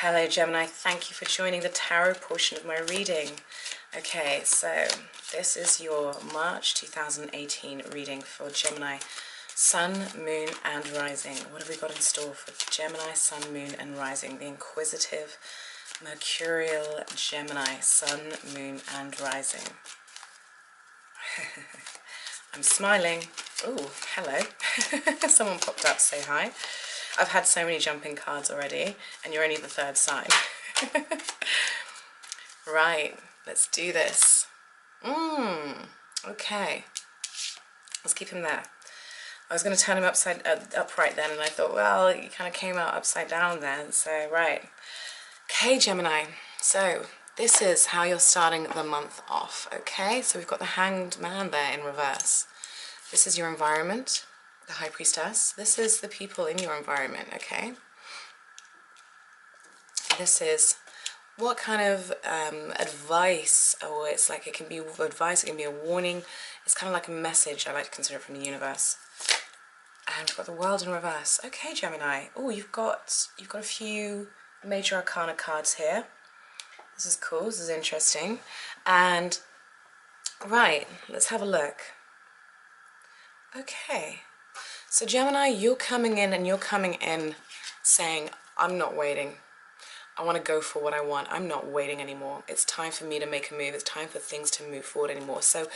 Hello Gemini, thank you for joining the tarot portion of my reading. Okay, so this is your March 2018 reading for Gemini, Sun, Moon and Rising. What have we got in store for Gemini, Sun, Moon and Rising? The inquisitive, mercurial Gemini, Sun, Moon and Rising. I'm smiling. Oh, hello. Someone popped up to say hi. I've had so many jumping cards already, and you're only the third sign. Right, let's do this. Okay. Let's keep him there. I was going to turn him upright then, and I thought, well, he kind of came out upside down then, so right. Okay, Gemini. So this is how you're starting the month off, okay? So we've got the Hanged Man there in reverse. This is your environment, the High Priestess. This is the people in your environment, okay? This is what kind of advice, or it's like it can be advice, it can be a warning. It's kind of like a message, I like to consider it, from the universe. And we've got the World in reverse. Okay, Gemini. Oh, you've got a few major arcana cards here. This is cool, this is interesting. And right, let's have a look. Okay, so Gemini, you're coming in saying, I'm not waiting. I want to go for what I want. I'm not waiting anymore. It's time for me to make a move. It's time for things to move forward anymore. So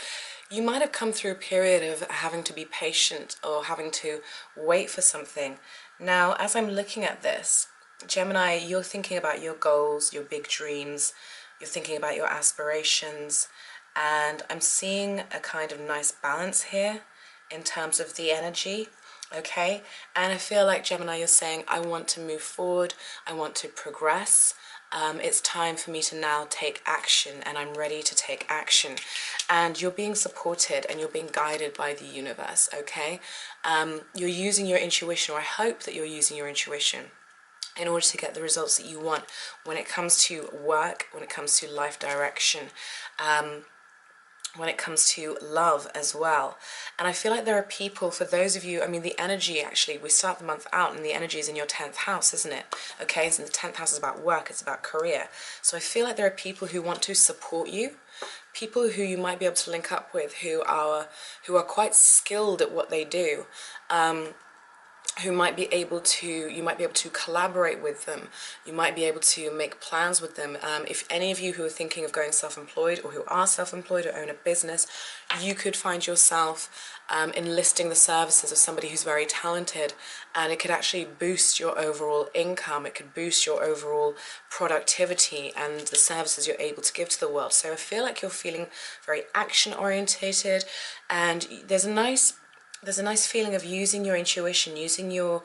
you might have come through a period of having to be patient or having to wait for something. Now, as I'm looking at this, Gemini, you're thinking about your goals, your big dreams. You're thinking about your aspirations. And I'm seeing a kind of nice balance here in terms of the energy. Okay, and I feel like, Gemini, you're saying, I want to move forward, I want to progress, it's time for me to now take action, and I'm ready to take action. And you're being supported and you're being guided by the universe, okay? You're using your intuition, or I hope that you're using your intuition in order to get the results that you want when it comes to work, when it comes to life direction, when it comes to love as well. And I feel like there are people, for those of you, I mean, the energy, actually, we start the month out and the energy is in your 10th house, isn't it? Okay, so the 10th house is about work, it's about career. So I feel like there are people who want to support you, people who you might be able to link up with, who are quite skilled at what they do, who might be able to, you might be able to collaborate with them, you might be able to make plans with them. If any of you who are thinking of going self-employed, or who are self-employed or own a business, you could find yourself enlisting the services of somebody who's very talented, and it could actually boost your overall income, it could boost your overall productivity and the services you're able to give to the world. So I feel like you're feeling very action orientated, and there's a nice feeling of using your intuition, using your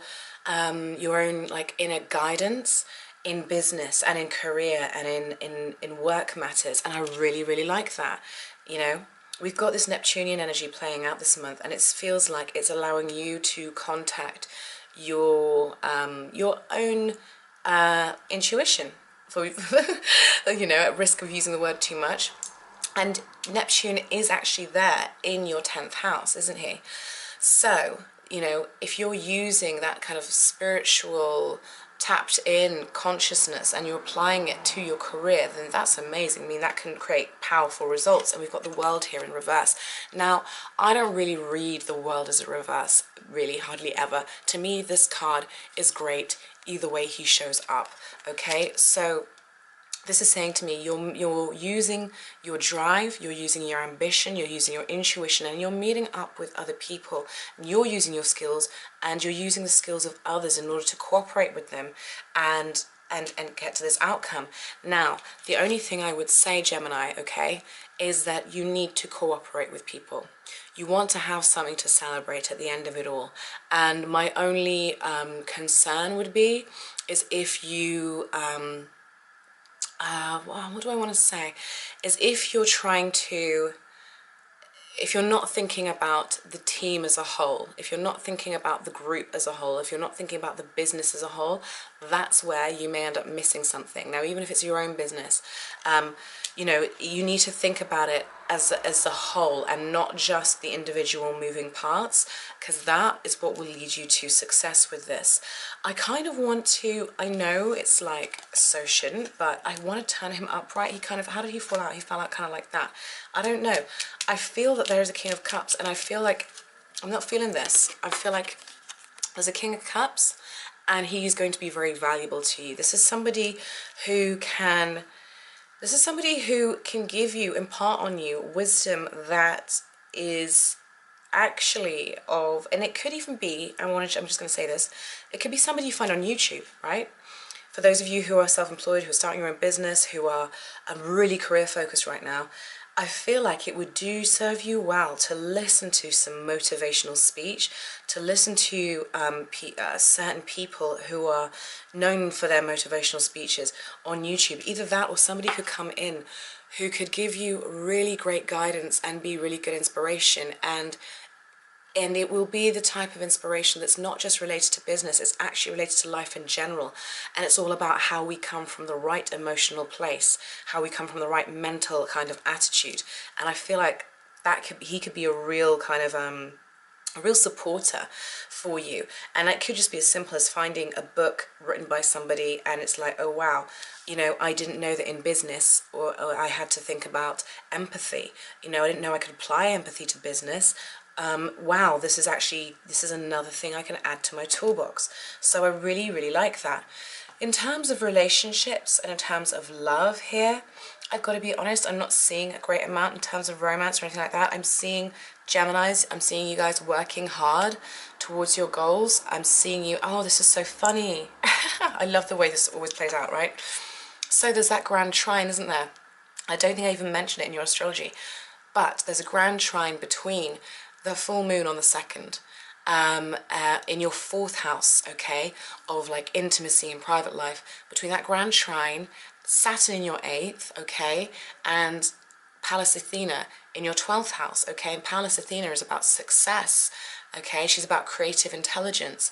own like inner guidance in business and in career and in work matters. And I really, really like that. You know, we've got this Neptunian energy playing out this month, and it feels like it's allowing you to contact your own intuition, for you know, at risk of using the word too much. And Neptune is actually there in your 10th house, isn't he? So, you know, if you're using that kind of spiritual, tapped in consciousness and you're applying it to your career, then that's amazing. I mean, that can create powerful results. And we've got the World here in reverse. Now, I don't really read the World as a reverse, really, hardly ever. To me, this card is great either way he shows up, okay? So this is saying to me, you're using your drive, you're using your ambition, you're using your intuition, and you're meeting up with other people. You're using your skills, and you're using the skills of others in order to cooperate with them and get to this outcome. Now, the only thing I would say, Gemini, okay, is that you need to cooperate with people. You want to have something to celebrate at the end of it all. And my only concern would be is if you... what do I want to say, is if you're not thinking about the team as a whole, if you're not thinking about the group as a whole, if you're not thinking about the business as a whole, that's where you may end up missing something. Now, even if it's your own business, you know, you need to think about it as the whole and not just the individual moving parts, because that is what will lead you to success with this. I kind of want to, I know it's like so shouldn't, but I want to turn him upright. He kind of, how did he fall out? He fell out kind of like that. I don't know. I feel that there is a King of Cups, and I feel like I'm not feeling this. I feel like there's a King of Cups and he's going to be very valuable to you. This is somebody who can give you, impart on you wisdom that is actually of, and it could even be, I'm just going to say this, it could be somebody you find on YouTube, right? For those of you who are self-employed, who are starting your own business, who are really career focused right now, I feel like it would do serve you well to listen to some motivational speech, to listen to certain people who are known for their motivational speeches on YouTube. Either that, or somebody could come in who could give you really great guidance and be really good inspiration, and it will be the type of inspiration that's not just related to business, it's actually related to life in general. And it's all about how we come from the right emotional place, how we come from the right mental kind of attitude. And I feel like he could be a real kind of a real supporter for you. And it could just be as simple as finding a book written by somebody and it's like, oh wow, you know, I didn't know that in business, or I had to think about empathy. You know, I didn't know I could apply empathy to business. Wow, this is another thing I can add to my toolbox. So I really, really like that. In terms of relationships and in terms of love here, I've got to be honest, I'm not seeing a great amount in terms of romance or anything like that. I'm seeing Geminis, I'm seeing you guys working hard towards your goals. I'm seeing you, oh, this is so funny. I love the way this always plays out, right? So there's that grand trine, isn't there? I don't think I even mentioned it in your astrology, but there's a grand trine between the full moon on the 2nd, in your 4th house, okay, of like intimacy and private life, between that grand trine, Saturn in your 8th, okay, and Pallas Athena in your 12th house, okay, and Pallas Athena is about success, okay, she's about creative intelligence,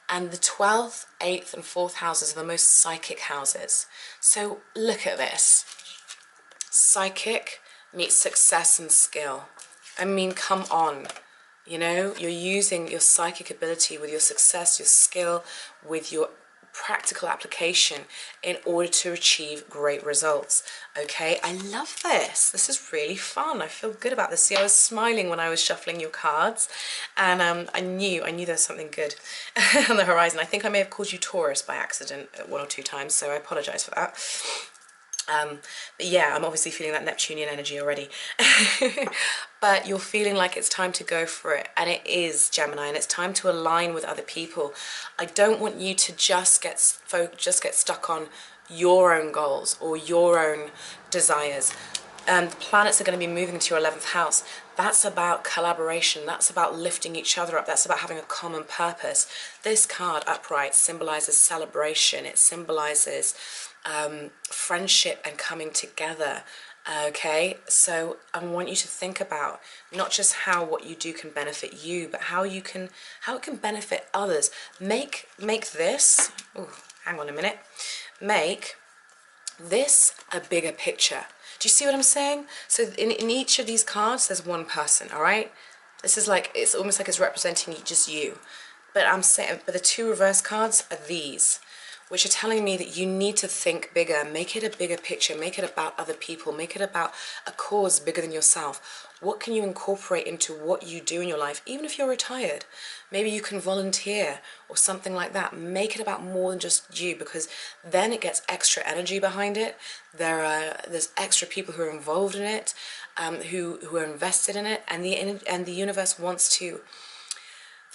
and the 12th, 8th and 4th houses are the most psychic houses. So look at this, psychic meets success and skill. I mean, come on, you know, you're using your psychic ability with your success, your skill, with your practical application in order to achieve great results, okay? I love this. This is really fun. I feel good about this. See, I was smiling when I was shuffling your cards, and I knew there's something good on the horizon. I think I may have called you Taurus by accident 1 or 2 times, so I apologize for that. But yeah, I'm obviously feeling that Neptunian energy already. But you're feeling like it's time to go for it, and it is, Gemini, and it's time to align with other people. I don't want you to just get stuck on your own goals or your own desires. The planets are going to be moving into your 11th house. That's about collaboration. That's about lifting each other up. That's about having a common purpose. This card, upright, symbolizes celebration. It symbolizes friendship and coming together. Okay, so I want you to think about not just how what you do can benefit you, but how it can benefit others. Make this, oh, hang on a minute, make this a bigger picture. Do you see what I'm saying? So in each of these cards, there's one person, all right? This is like, it's almost like it's representing just you. But I'm saying, but the 2 reverse cards are these, which are telling me that you need to think bigger, make it a bigger picture, make it about other people, make it about a cause bigger than yourself. What can you incorporate into what you do in your life, even if you're retired? Maybe you can volunteer or something like that. Make it about more than just you, because then it gets extra energy behind it. There's extra people who are involved in it, who are invested in it, and the universe wants to.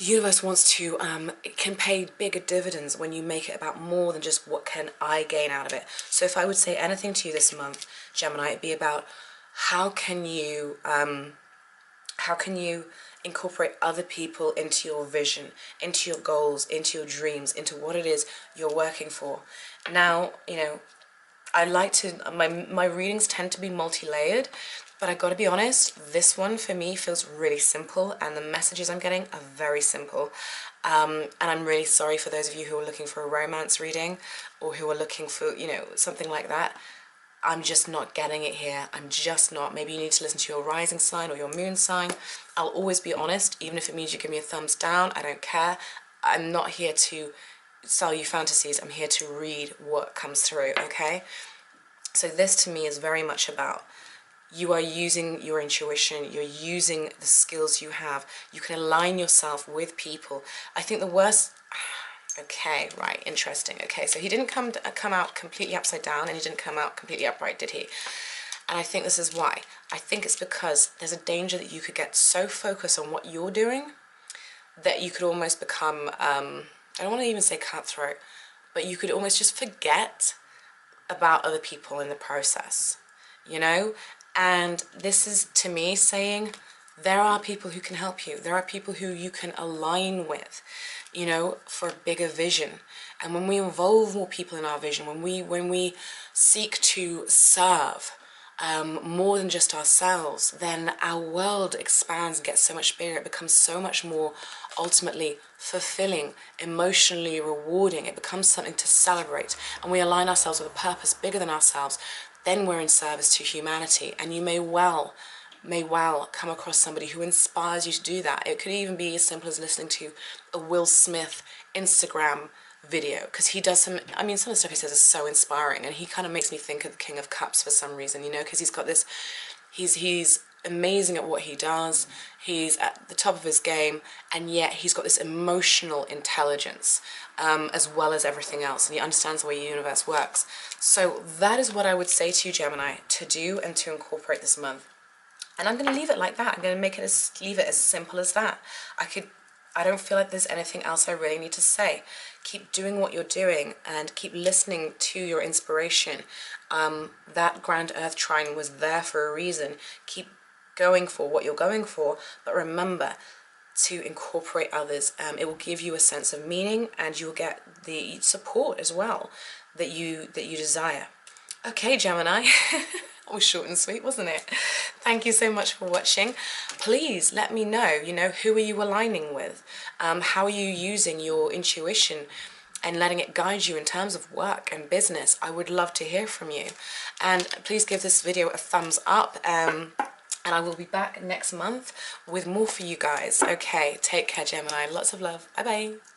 It can pay bigger dividends when you make it about more than just what can I gain out of it. So if I would say anything to you this month, Gemini, it'd be about how can you incorporate other people into your vision, into your goals, into your dreams, into what it is you're working for. Now, you know, I like to, my readings tend to be multi-layered, but I gotta be honest, this one for me feels really simple, and the messages I'm getting are very simple. And I'm really sorry for those of you who are looking for a romance reading, or who are looking for, you know, something like that. I'm just not getting it here. I'm just not. Maybe you need to listen to your rising sign or your moon sign. I'll always be honest, even if it means you give me a thumbs down. I don't care. I'm not here to sell you fantasies. I'm here to read what comes through, okay? So this to me is very much about you are using your intuition, you're using the skills you have. You can align yourself with people. I think the worst... Okay, right, interesting. Okay, so he didn't come out completely upside down, and he didn't come out completely upright, did he? And I think this is why. I think it's because there's a danger that you could get so focused on what you're doing that you could almost become, I don't want to even say cutthroat, but you could almost just forget about other people in the process, you know? And this is, to me, saying there are people who can help you. There are people who you can align with, you know, for a bigger vision. And when we involve more people in our vision, when we seek to serve more than just ourselves, then our world expands and gets so much bigger. It becomes so much more ultimately fulfilling, emotionally rewarding. It becomes something to celebrate, and we align ourselves with a purpose bigger than ourselves. Then we're in service to humanity, and you may well come across somebody who inspires you to do that. It could even be as simple as listening to a Will Smith Instagram video, because he does some, I mean, some of the stuff he says is so inspiring, and he kind of makes me think of the King of Cups for some reason, you know, because he's got this, he's amazing at what he does, he's at the top of his game, and yet he's got this emotional intelligence, as well as everything else, and he understands the way the universe works. So that is what I would say to you, Gemini, to do and to incorporate this month. And I'm going to leave it like that. I'm going to leave it as simple as that. I don't feel like there's anything else I really need to say. Keep doing what you're doing and keep listening to your inspiration. That grand earth trine was there for a reason. Keep going for what you're going for, but remember to incorporate others. It will give you a sense of meaning, and you'll get the support as well that you desire. Okay, Gemini. That was short and sweet, wasn't it? Thank you so much for watching. Please let me know, you know, who are you aligning with? How are you using your intuition and letting it guide you in terms of work and business? I would love to hear from you. And please give this video a thumbs up. And I will be back next month with more for you guys. Okay, take care, Gemini. Lots of love. Bye-bye.